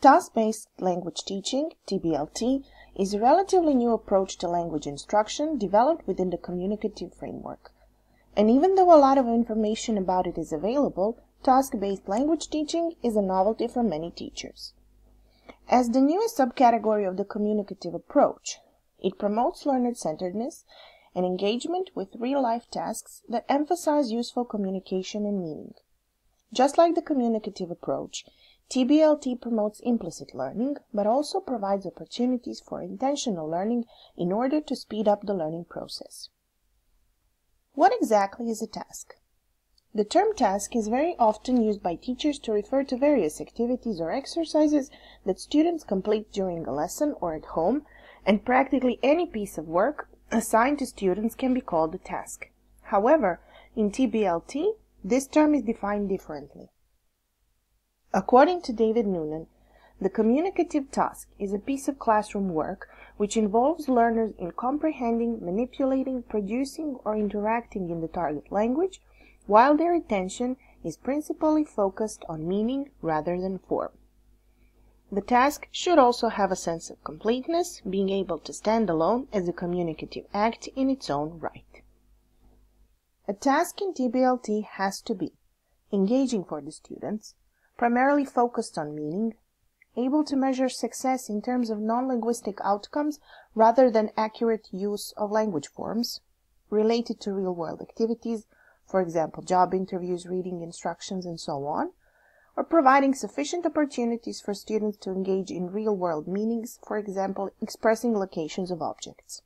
Task-based language teaching, TBLT, is a relatively new approach to language instruction developed within the communicative framework. And even though a lot of information about it is available, task-based language teaching is a novelty for many teachers. As the newest subcategory of the communicative approach, it promotes learner-centeredness and engagement with real-life tasks that emphasize useful communication and meaning. Just like the communicative approach, TBLT promotes implicit learning, but also provides opportunities for intentional learning in order to speed up the learning process. What exactly is a task? The term task is very often used by teachers to refer to various activities or exercises that students complete during a lesson or at home, and practically any piece of work assigned to students can be called a task. However, in TBLT, this term is defined differently. According to David Noonan, the communicative task is a piece of classroom work which involves learners in comprehending, manipulating, producing, or interacting in the target language, while their attention is principally focused on meaning rather than form. The task should also have a sense of completeness, being able to stand alone as a communicative act in its own right. A task in TBLT has to be engaging for the students, primarily focused on meaning, able to measure success in terms of non-linguistic outcomes rather than accurate use of language forms, related to real-world activities, for example, job interviews, reading instructions, and so on, or providing sufficient opportunities for students to engage in real-world meanings, for example, expressing locations of objects.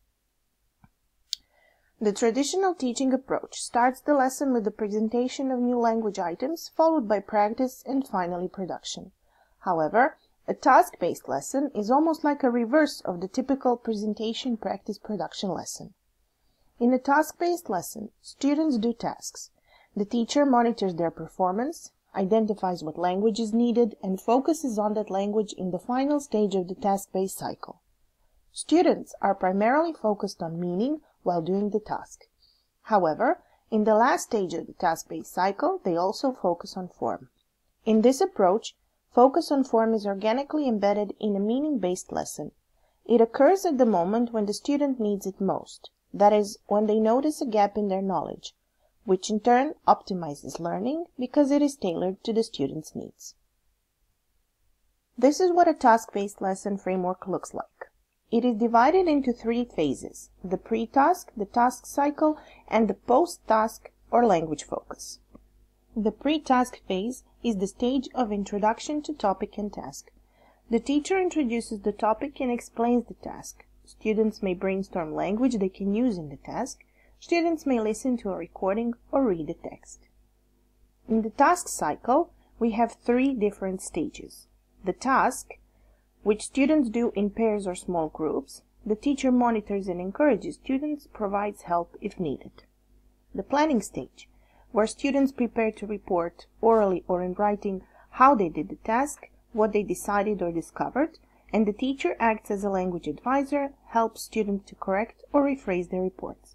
The traditional teaching approach starts the lesson with the presentation of new language items, followed by practice and finally production. However, a task-based lesson is almost like a reverse of the typical presentation practice production lesson. In a task-based lesson, students do tasks. The teacher monitors their performance, identifies what language is needed, and focuses on that language in the final stage of the task-based cycle. Students are primarily focused on meaning while doing the task. However, in the last stage of the task-based cycle, they also focus on form. In this approach, focus on form is organically embedded in a meaning-based lesson. It occurs at the moment when the student needs it most, that is, when they notice a gap in their knowledge, which in turn optimizes learning because it is tailored to the student's needs. This is what a task-based lesson framework looks like. It is divided into 3 phases: the pre-task, the task cycle, and the post-task or language focus. The pre-task phase is the stage of introduction to topic and task. The teacher introduces the topic and explains the task. Students may brainstorm language they can use in the task. Students may listen to a recording or read the text. In the task cycle, we have 3 different stages. The task, which students do in pairs or small groups. The teacher monitors and encourages students, provides help if needed. The planning stage, where students prepare to report, orally or in writing, how they did the task, what they decided or discovered, and the teacher acts as a language advisor, helps students to correct or rephrase their reports.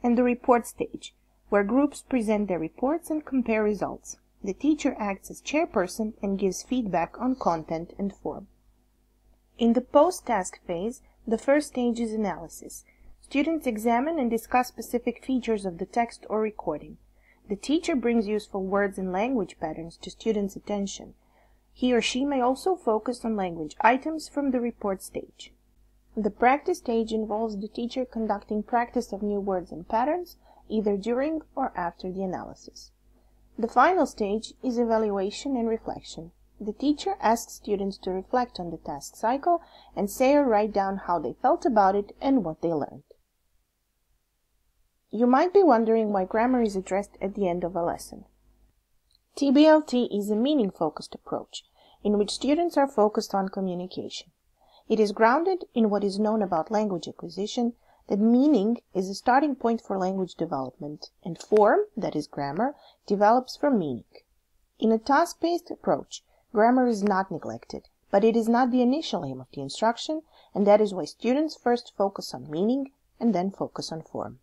And the report stage, where groups present their reports and compare results. The teacher acts as chairperson and gives feedback on content and form. In the post-task phase, the first stage is analysis. Students examine and discuss specific features of the text or recording. The teacher brings useful words and language patterns to students' attention. He or she may also focus on language items from the report stage. The practice stage involves the teacher conducting practice of new words and patterns, either during or after the analysis. The final stage is evaluation and reflection. The teacher asks students to reflect on the task cycle and say or write down how they felt about it and what they learned. You might be wondering why grammar is addressed at the end of a lesson. TBLT is a meaning-focused approach, in which students are focused on communication. It is grounded in what is known about language acquisition, that meaning is a starting point for language development, and form, that is grammar, develops from meaning. In a task-based approach, grammar is not neglected, but it is not the initial aim of the instruction, and that is why students first focus on meaning and then focus on form.